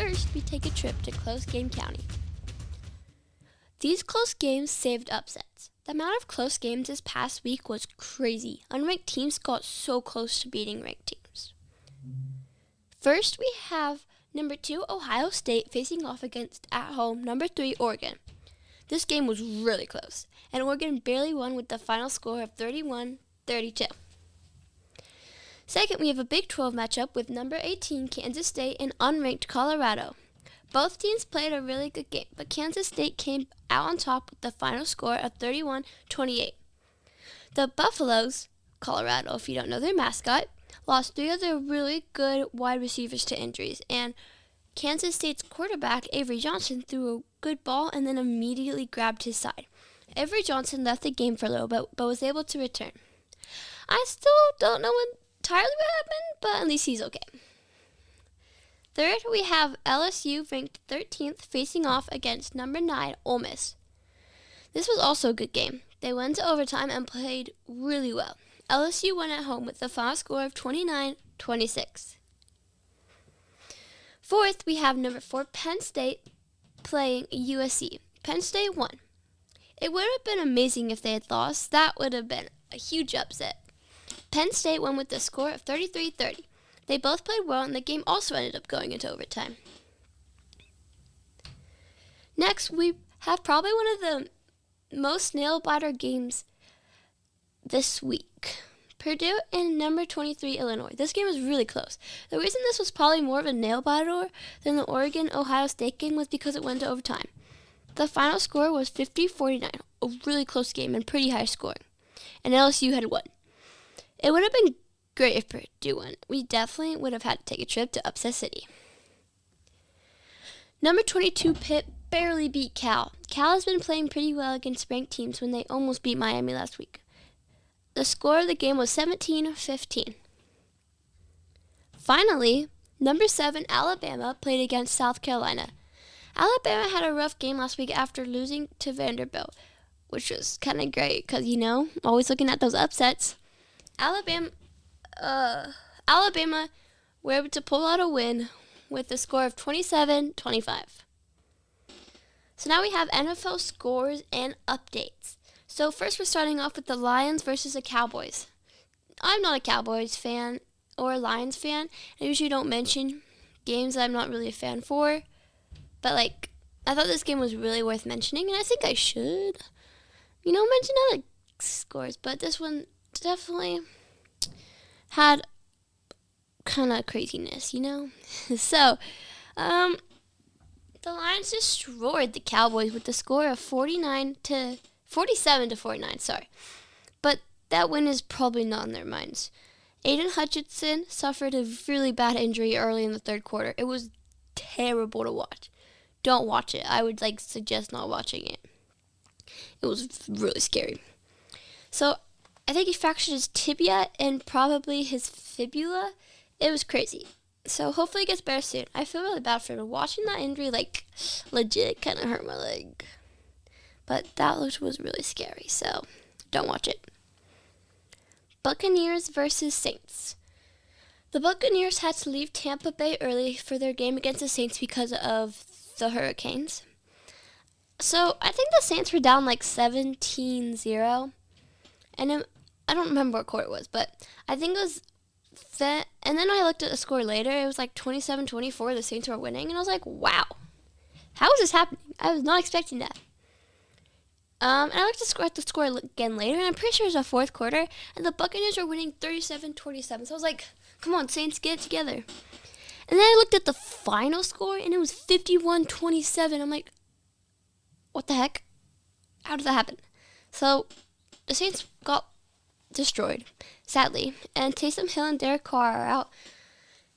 first, we take a trip to Close Game County. These close games saved upsets. The amount of close games this past week was crazy. Unranked teams got so close to beating ranked teams. First, we have number 2 Ohio State facing off against, at home, number 3 Oregon. This game was really close, and Oregon barely won with the final score of 31-32. Second, we have a Big 12 matchup with number 18 Kansas State and unranked Colorado. Both teams played a really good game, but Kansas State came out on top with the final score of 31-28. The Buffaloes, Colorado, if you don't know their mascot, lost 3 of their really good wide receivers to injuries, and Kansas State's quarterback, Avery Johnson, threw a good ball and then immediately grabbed his side. Avery Johnson left the game for a little bit, but was able to return. I still don't know entirely what happened, but at least he's okay. Third, we have LSU ranked 13th facing off against number 9 Ole Miss. This was also a good game. They went to overtime and played really well. LSU won at home with the final score of 29-26. Fourth, we have number 4 Penn State playing USC. Penn State won. It would have been amazing if they had lost. That would have been a huge upset. Penn State won with the score of 33-30. They both played well, and the game also ended up going into overtime. Next, we have probably one of the most nail-biter games this week. Purdue and number 23 Illinois. This game was really close. The reason this was probably more of a nail-biter than the Oregon-Ohio State game was because it went to overtime. The final score was 50-49, a really close game and pretty high scoring, and LSU had won. It would have been great if Purdue won. We definitely would have had to take a trip to Upset City. Number 22 Pitt barely beat Cal. Cal has been playing pretty well against ranked teams when they almost beat Miami last week. The score of the game was 17-15. Finally, number 7 Alabama played against South Carolina. Alabama had a rough game last week after losing to Vanderbilt, which was kind of great because, always looking at those upsets. Alabama were able to pull out a win with a score of 27-25. So now we have NFL scores and updates. So first we're starting off with the Lions versus the Cowboys. I'm not a Cowboys fan or a Lions fan. I usually don't mention games that I'm not really a fan for. But I thought this game was really worth mentioning, and I think I should, mention other scores. But this one definitely had kind of craziness, So, the Lions destroyed the Cowboys with the score of 47-49, sorry. But that win is probably not in their minds. Aiden Hutchinson suffered a really bad injury early in the third quarter. It was terrible to watch. Don't watch it. I would suggest not watching it. It was really scary. So I think he fractured his tibia and probably his fibula. It was crazy. So hopefully it gets better soon. I feel really bad for him. Watching that injury, legit kind of hurt my leg. But that was really scary, so don't watch it. Buccaneers versus Saints. The Buccaneers had to leave Tampa Bay early for their game against the Saints because of the Hurricanes. So I think the Saints were down 17-0. And I don't remember what quarter it was, but I think it was that. And then I looked at the score later. It was 27-24. The Saints were winning. And I was like, wow. How is this happening? I was not expecting that. And I looked at the score again later, and I'm pretty sure it was the fourth quarter, and the Buccaneers were winning 37-27. So I was like, come on, Saints, get it together. And then I looked at the final score, and it was 51-27. I'm like, what the heck? How did that happen? So the Saints got destroyed, sadly, and Taysom Hill and Derek Carr are out.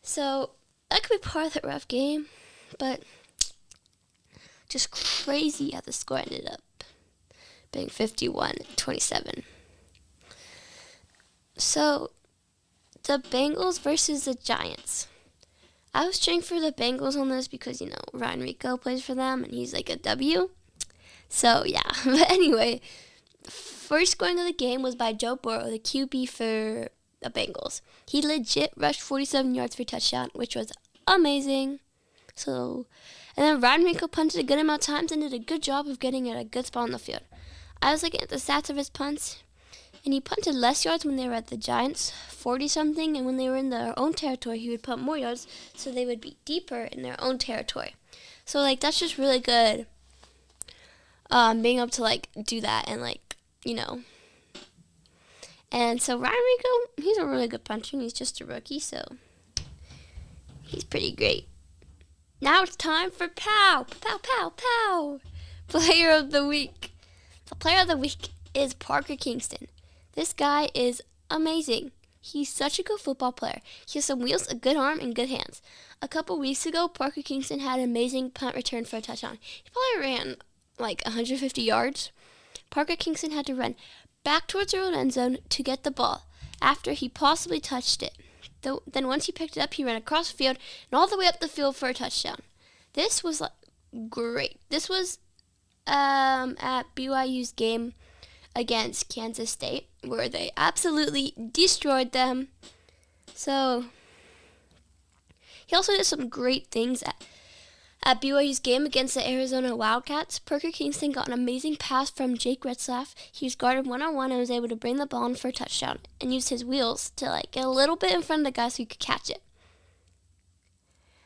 So that could be part of that rough game, but just crazy how the score ended up being 51-27. So, the Bengals versus the Giants. I was cheering for the Bengals on this because, Ryan Rico plays for them, and he's a W. So, yeah. But anyway, first going of the game was by Joe Burrow, the QB for the Bengals. He legit rushed 47 yards for a touchdown, which was amazing. So, and then Rodrigo punted a good amount of times and did a good job of getting at a good spot on the field. I was looking at the stats of his punts, and he punted less yards when they were at the Giants, 40-something, and when they were in their own territory, he would punt more yards, so they would be deeper in their own territory. So, like, that's just really good, being able to, like, do that and, like, you know. And so Rodrigo, he's a really good punter, and he's just a rookie, so he's pretty great. Now it's time for Pow! Pow, pow, pow! Player of the Week. The player of the week is Parker Kingston. This guy is amazing. He's such a good football player. He has some wheels, a good arm, and good hands. A couple weeks ago, Parker Kingston had an amazing punt return for a touchdown. He probably ran like 150 yards. Parker Kingston had to run back towards their own end zone to get the ball after he possibly touched it. Then once he picked it up, he ran across the field and all the way up the field for a touchdown. This was like great. This was at BYU's game against Kansas State, where they absolutely destroyed them. So he also did some great things at BYU's game against the Arizona Wildcats. Parker Kingston got an amazing pass from Jake Retzlaff. He was guarded one-on-one and was able to bring the ball in for a touchdown and used his wheels to like get a little bit in front of the guy so he could catch it.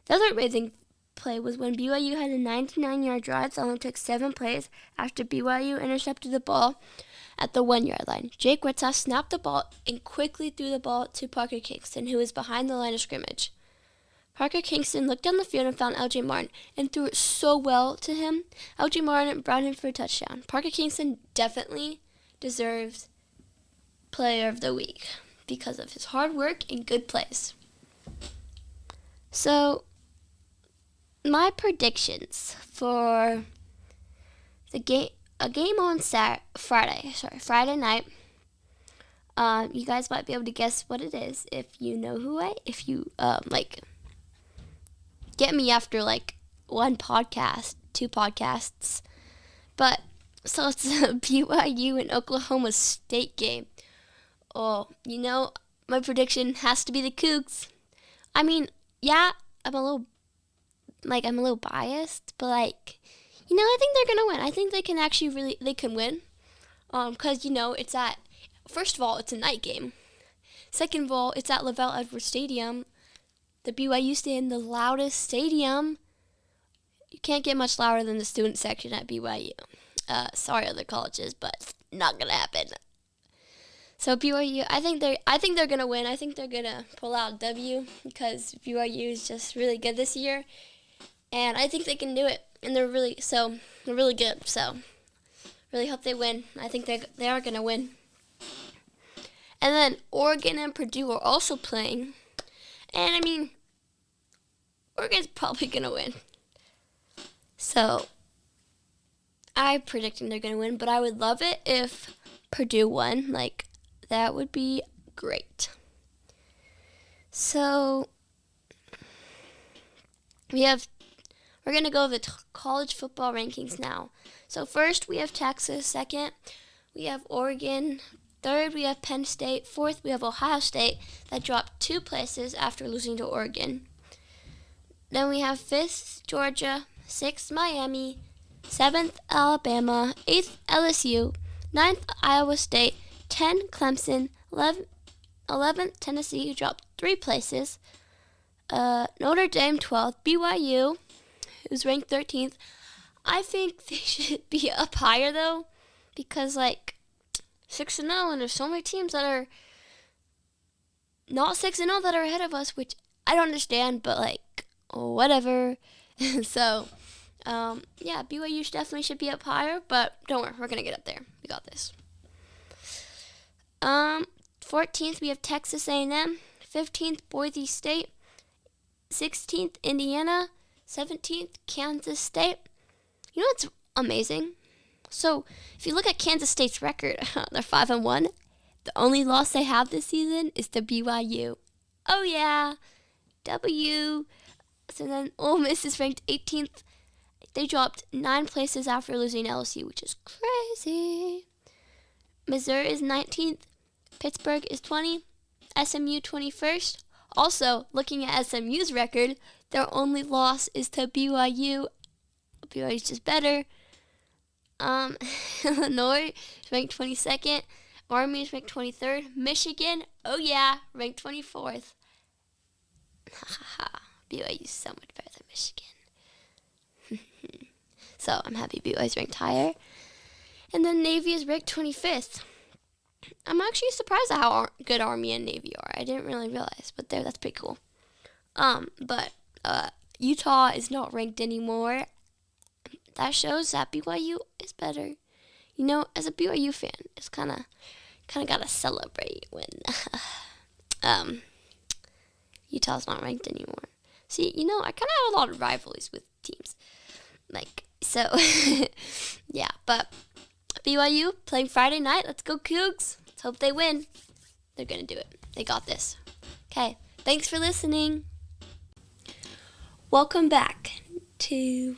The other amazing play was when BYU had a 99-yard drive that only took 7 plays after BYU intercepted the ball at the 1-yard line. Jake Retzlaff snapped the ball and quickly threw the ball to Parker Kingston, who was behind the line of scrimmage. Parker Kingston looked down the field and found L.J. Martin and threw it so well to him. L.J. Martin brought him for a touchdown. Parker Kingston definitely deserves Player of the Week because of his hard work and good plays. So, my predictions for the game, a game on Friday night. You guys might be able to guess what it is if you know if you get me after like 1 podcast, 2 podcasts. But so it's a BYU and Oklahoma State game. Oh, you know, my prediction has to be the Cougs. I mean, yeah, I'm a little biased, but like, you know, I think they're gonna win. I think they can actually they can win. Cause you know, first of all, it's a night game. Second of all, it's at LaVell Edwards Stadium. The BYU Stadium, the loudest stadium. You can't get much louder than the student section at BYU. Sorry, other colleges, but not gonna happen. So BYU, I think they're gonna win. I think they're gonna pull out a W because BYU is just really good this year, and I think they can do it. And they're really good. So really hope they win. I think they are gonna win. And then Oregon and Purdue are also playing. And, I mean, Oregon's probably going to win. So, I'm predicting they're going to win, but I would love it if Purdue won. Like, that would be great. So, we're going to go to the college football rankings now. So, first, we have Texas. Second, we have Oregon. Third, we have Penn State. Fourth, we have Ohio State that dropped 2 places after losing to Oregon. Then we have 5th, Georgia. 6th, Miami. 7th, Alabama. 8th, LSU. 9th, Iowa State. 10th, Clemson. 11th, Tennessee, who dropped 3 places. Notre Dame, 12th. BYU, who's ranked 13th. I think they should be up higher, though, because, like, 6-0, and there's so many teams that are not 6-0 that are ahead of us, which I don't understand, but like, whatever. So, yeah, BYU definitely should be up higher, but don't worry, we're gonna get up there. We got this. 14th, we have Texas A&M. 15th, Boise State. 16th, Indiana. 17th, Kansas State. You know what's amazing? So, if you look at Kansas State's record, they're 5-1. The only loss they have this season is to BYU. Oh yeah, W. So then Ole Miss is ranked 18th. They dropped 9 places after losing LSU, which is crazy. Missouri is 19th. Pittsburgh is 20. SMU 21st. Also, looking at SMU's record, their only loss is to BYU. BYU's just better. Illinois is ranked 22nd. Army is ranked 23rd. Michigan, oh yeah, ranked 24th. Haha, BYU is so much better than Michigan. So I'm happy BYU is ranked higher. And then Navy is ranked 25th. I'm actually surprised at how good Army and Navy are. I didn't really realize, but that's pretty cool. But Utah is not ranked anymore. That shows that BYU is better. You know, as a BYU fan, it's kind of gotta celebrate when Utah's not ranked anymore. See, you know, I kind of have a lot of rivalries with teams, so. Yeah, but BYU playing Friday night. Let's go Cougs. Let's hope they win. They're gonna do it. They got this. Okay, thanks for listening. Welcome back to